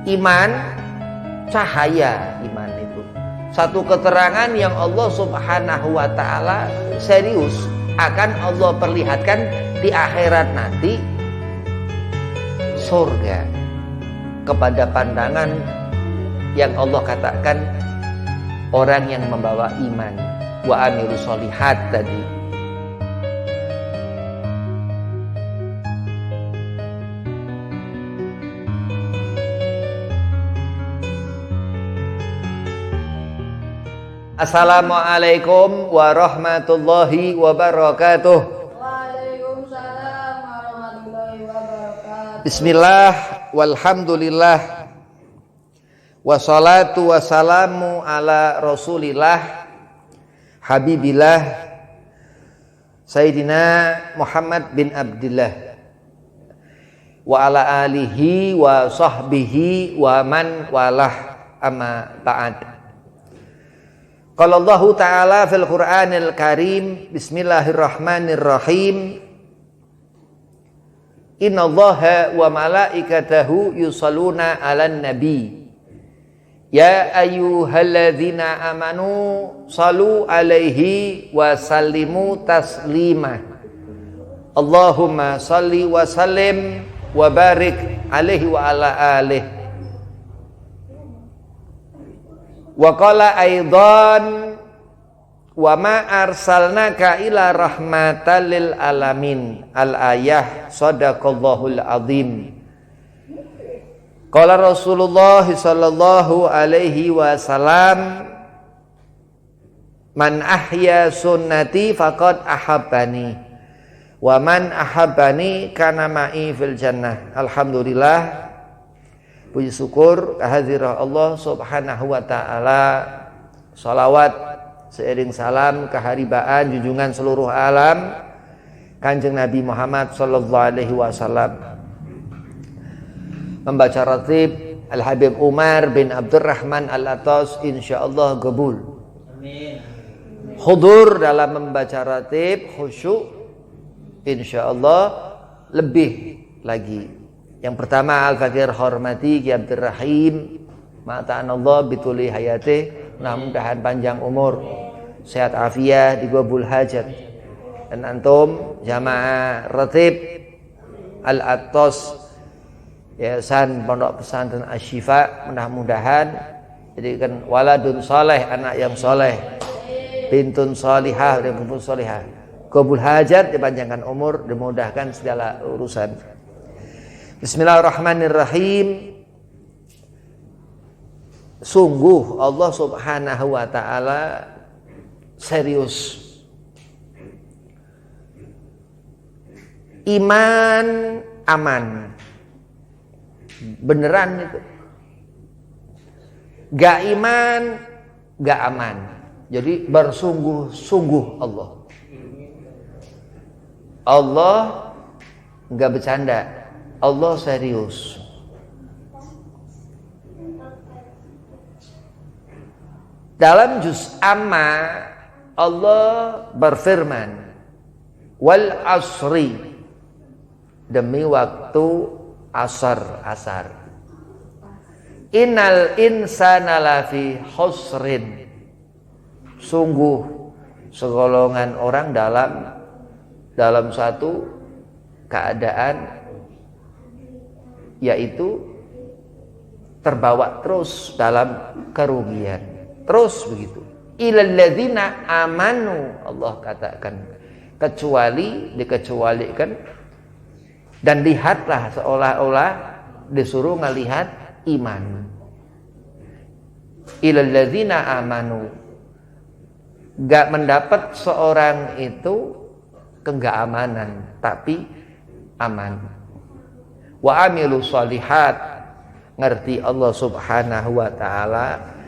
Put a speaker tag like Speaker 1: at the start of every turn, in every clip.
Speaker 1: Iman, cahaya iman itu. Satu keterangan yang Allah Subhanahu wa ta'ala serius akan Allah perlihatkan di akhirat nanti, surga kepada pandangan yang Allah katakan orang yang membawa iman wa amilus solihat tadi. Assalamualaikum warahmatullahi wabarakatuh.
Speaker 2: Waalaikumsalam warahmatullahi wabarakatuh.
Speaker 1: Bismillah, walhamdulillah, wassalatu wassalamu ala rasulillah, habibillah, Sayyidina Muhammad bin Abdillah, wa ala alihi wa sahbihi wa man walah, amma ba'd. Qala Allah Ta'ala fil Qur'anil Karim, Bismillahirrahmanirrahim. Inna Allaha wa malaikatahu yusalluna 'alan nabi. Ya ayyuhalladzina amanu sallu 'alaihi wa sallimu taslima. Allahumma salli wa sallim wa barik 'alaihi wa ala alihi. Wa qala aidan wa ma arsalnaka ila rahmatan lil alamin. Al-ayah, sadaqallahul azim. Qala Rasulullah sallallahu alaihi wasallam, man ahya sunnati faqad ahabbani wa man ahabbani kana ma'i fil jannah. Alhamdulillah, puji syukur kehadirat Allah Subhanahu wa ta'ala. Salawat seiring salam keharibaan junjungan seluruh alam Kanjeng Nabi Muhammad sallallahu alaihi wasallam. Membaca ratib Al-Habib Umar bin Abdurrahman Al-Atas insyaallah qabul. Amin. Hudur dalam membaca ratib, khusyuk insyaallah lebih lagi. Yang pertama, Al-Fakir hormati Ki Abdul Rahim, ma'ta'anallah bituli hayatih, mudah-mudahan panjang umur, sehat afiah, digabul hajat. Dan antum jamaah ratib Al-Atas Yayasan Pondok Pesantren Asy-Syifa, mudah-mudahan jadikan waladun soleh, anak yang soleh, bintun solihah, dan bintun solihah, gabul hajat, dipanjangkan umur, dimudahkan segala urusan. Bismillahirrahmanirrahim. Sungguh Allah Subhanahu wa ta'ala serius. Iman aman, beneran itu. Gak iman gak aman. Jadi bersungguh-sungguh Allah gak bercanda, Allah serius. Dalam juz Amma Allah berfirman, wal asri, demi waktu asar. Innal insana lafi khusrin, sungguh segolongan orang dalam satu keadaan, yaitu terbawa terus dalam kerugian, terus begitu. Ilal ladzina amanu, Allah katakan, dikecualikan, dan lihatlah, seolah-olah disuruh ngelihat iman. Ilal ladzina amanu, gak mendapat seorang itu keamanan, tapi aman. Wa amilu sholihat, ngerti Allah Subhanahu wa ta'ala.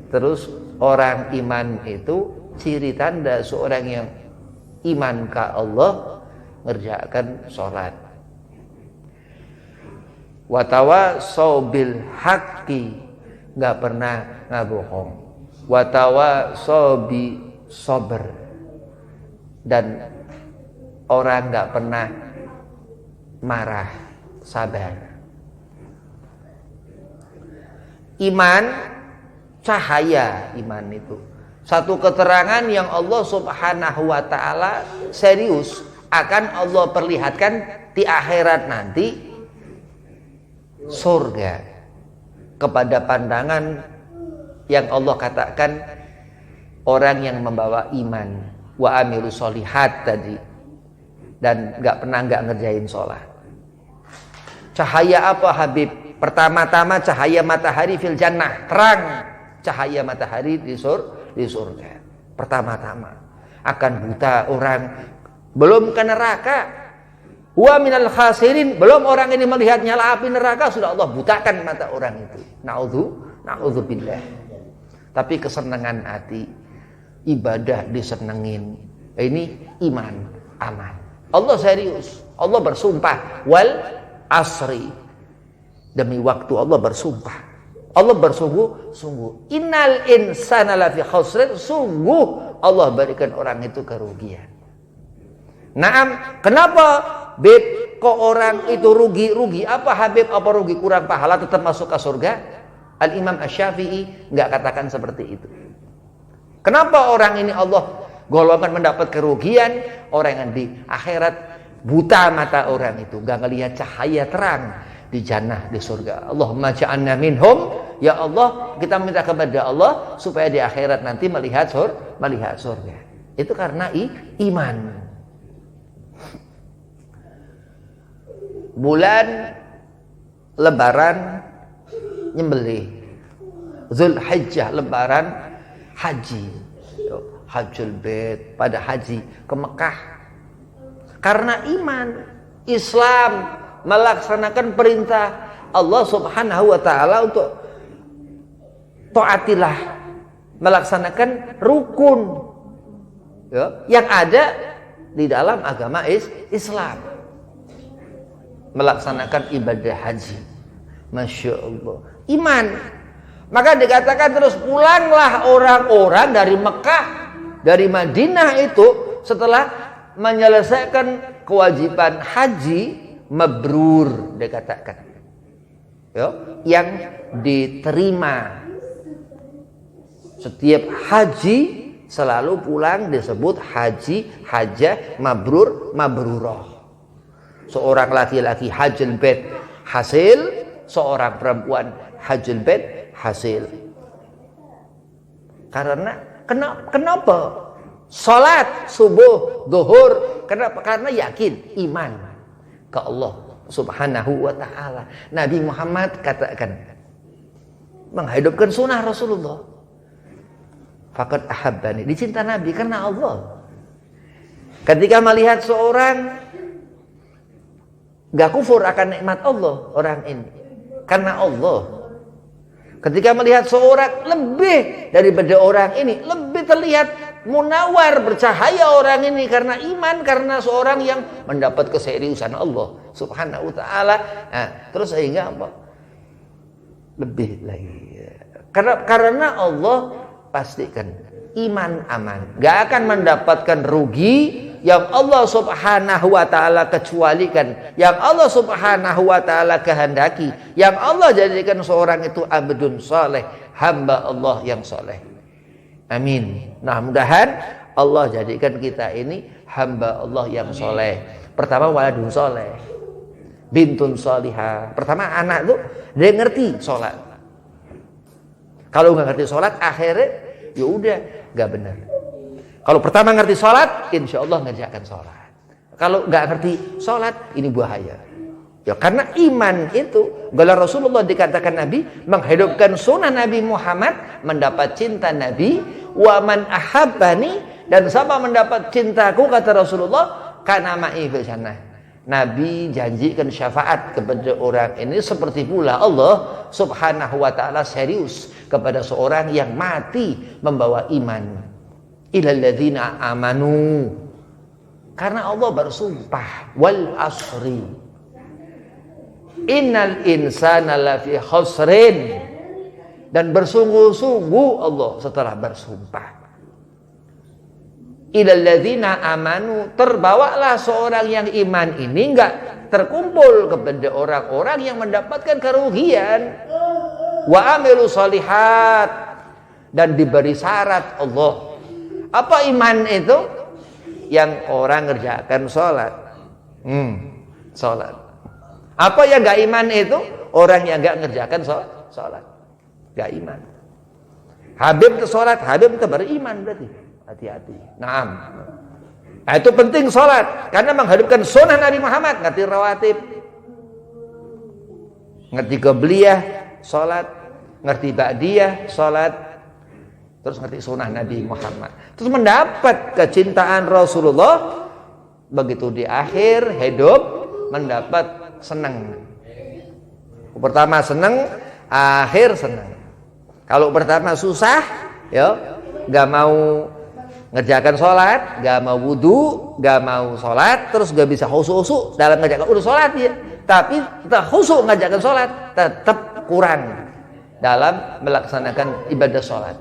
Speaker 1: Terus orang iman itu ciri tanda seorang yang iman ke Allah, ngerjakan sholat. Wa tawassaw bil haqqi, gak pernah ngabohong. Wa tawassaw bi sabr, dan orang gak pernah marah, sabar. Iman, cahaya iman itu. Satu keterangan yang Allah Subhanahu wa ta'ala serius akan Allah perlihatkan di akhirat nanti surga kepada pandangan yang Allah katakan orang yang membawa iman wa amilu sholihat tadi dan nggak ngerjain sholat. Cahaya apa Habib? Pertama-tama cahaya matahari fil jannah, terang cahaya matahari di surga. Pertama-tama akan buta orang, belum ke neraka. Wa minal khasirin, belum orang ini melihat nyala api neraka sudah Allah butakan mata orang itu. Na'udzubillah. Tapi kesenangan hati, ibadah disenengin. Ini iman, aman. Allah serius. Allah bersumpah wal asri. Demi waktu Allah bersumpah. Allah bersungguh-sungguh. Innal insana lafi khusrin. Sungguh Allah berikan orang itu kerugian. Naam, kenapa Beb kok orang itu rugi? Apa Habib? Apa rugi? Kurang pahala tetap masuk ke surga? Al-Imam Asy-Syafi'i enggak katakan seperti itu. Kenapa orang ini Allah golongan mendapat kerugian? Orang yang di akhirat buta mata orang itu, enggak ngelihat cahaya terang di jannah, di surga. Allahumma ja'alna minhum. Ya Allah, kita minta kepada Allah supaya di akhirat nanti melihat surga. Itu karena iman. Bulan Lebaran nyembelih. Zulhijjah Lebaran haji. Hajjul Bait, pada haji ke Mekah. Karena iman, Islam melaksanakan perintah Allah Subhanahu wa taala untuk taatilah, melaksanakan rukun ya, yang ada di dalam agama Islam. Melaksanakan ibadah haji. Masya Allah. Iman. Maka dikatakan terus pulanglah orang-orang dari Mekah, dari Madinah itu setelah menyelesaikan kewajiban haji mabrur dikatakan. Ya, yang diterima. Setiap haji selalu pulang disebut haji, hajah, mabrur, mabrurah. Seorang laki-laki hajjul bait hasil, seorang perempuan hajjul bait hasil. Karena kenapa? Salat subuh, zuhur, kenapa? Karena yakin iman ke Allah Subhanahu wa ta'ala. Nabi Muhammad katakan menghidupkan sunnah Rasulullah. Faqad ahabbani, dicinta Nabi karena Allah. Ketika melihat seorang gak kufur akan nikmat Allah, orang ini karena Allah. Ketika melihat seorang lebih daripada orang ini, lebih terlihat munawar, bercahaya orang ini karena iman, karena seorang yang mendapat keseriusan Allah Subhanahu wa ta'ala. Nah, terus sehingga apa? Lebih lagi. Karena Allah pastikan iman aman, gak akan mendapatkan rugi yang Allah Subhanahu wa ta'ala kecualikan, yang Allah Subhanahu wa ta'ala kehendaki, yang Allah jadikan seorang itu abdun saleh, hamba Allah yang saleh. Amin. Nah, mudahan Allah jadikan kita ini hamba Allah yang saleh. Pertama waladun saleh, bintun salihah. Pertama anak tuh dia ngerti sholat. Kalau nggak ngerti sholat, akhirnya ya udah nggak benar. Kalau pertama ngerti sholat, insya Allah ngerjakan sholat. Kalau nggak ngerti sholat, ini bahaya. Ya, karena iman itu, kalau Rasulullah dikatakan Nabi menghidupkan sunnah Nabi Muhammad, mendapat cinta Nabi, wa man ahabbani, dan sama mendapat cintaku kata Rasulullah, kana ma'i fil jannah. Nabi janjikan syafaat kepada orang ini, seperti pula Allah Subhanahu wa ta'ala serius kepada seorang yang mati membawa iman. Ilal ladzina amanu, karena Allah bersumpah wal asri innal insana lafi khusrin, dan bersungguh-sungguh Allah setelah bersumpah. Ilal ladzina amanu, terbawalah seorang yang iman ini enggak terkumpul kepada orang-orang yang mendapatkan kerugian. wa amilu sholihat, dan diberi syarat Allah. Apa iman itu? Yang orang ngerjakan sholat. Sholat. Apa yang gak iman itu? Orang yang gak ngerjakan sholat. Gak iman. Habib itu sholat, Habib itu beriman berarti. Hati-hati. Naam. Nah itu penting sholat, karena menghidupkan sunnah Nabi Muhammad. Ngerti rawatib, ngerti qabliyah sholat, ngerti ba'diyah sholat, terus ngerti sunnah Nabi Muhammad. Terus mendapat kecintaan Rasulullah. Begitu di akhir hidup mendapat senang. Pertama senang, akhir senang. Kalau pertama susah, ya, gak mau ngerjakan sholat, gak mau wudu, gak mau sholat, terus gak bisa khusyuk dalam ngerjakan sholat ya. Tapi kita khusyuk ngerjakan sholat, tetap kurang dalam melaksanakan ibadah sholat.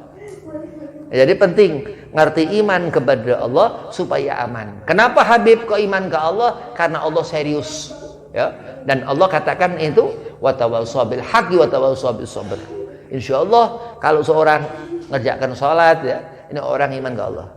Speaker 1: Jadi penting ngerti iman kepada Allah supaya aman. Kenapa Habib kok iman ke Allah? Karena Allah serius, ya. Dan Allah katakan itu wa tawassaw bil haqqi wa tawassaw bis sabr. Insyaallah kalau seorang ngerjakan salat ya, ini orang iman ke Allah.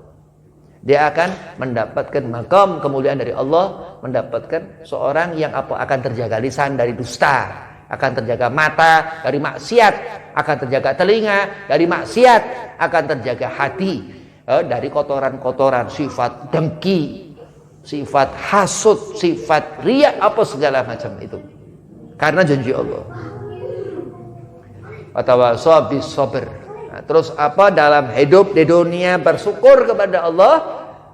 Speaker 1: Dia akan mendapatkan makam kemuliaan dari Allah, mendapatkan seorang yang akan terjaga lisan dari dusta, akan terjaga mata dari maksiat, akan terjaga telinga dari maksiat, akan terjaga hati dari kotoran-kotoran, sifat dengki, sifat hasud, sifat riya, apa segala macam itu. Karena janji Allah. Watawassaw bis sabr. Nah, terus apa dalam hidup di dunia bersyukur kepada Allah.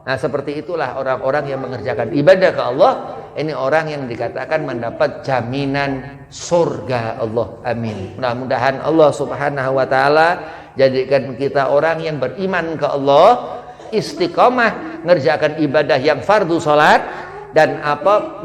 Speaker 1: Nah, seperti itulah orang-orang yang mengerjakan ibadah ke Allah. Ini orang yang dikatakan mendapat jaminan surga Allah. Amin. Mudah-mudahan Allah Subhanahu wa taala jadikan kita orang yang beriman ke Allah, istiqomah ngerjakan ibadah yang fardu salat, dan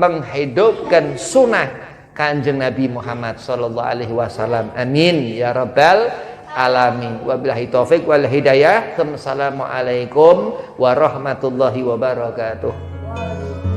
Speaker 1: menghidupkan sunnah Kanjeng Nabi Muhammad sallallahu alaihi wasallam. Amin ya rabbal alamin. Wabillahi taufik wal hidayah. Assalamualaikum warahmatullahi wabarakatuh.